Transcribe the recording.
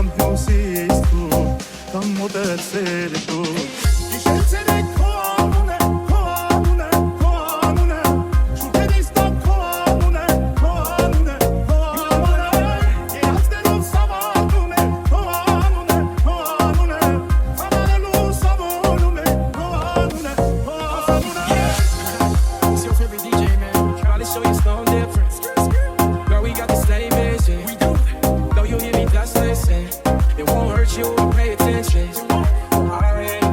կամ հյուսիս դու կամ մոտեցել դու Իշեցել քո անունը քո անունը քո անունը շուտերից դա քո անունը քո անունը քո անունը երազներով սավանում է քո անունը քո անունը սավանելու սավանում է քո անունը քո անունը It's your favorite DJ, man. Try to show you something different. Girl, we got the same vision. We do. Though you hear me, just listen. It won't hurt you to pay attention. Alright.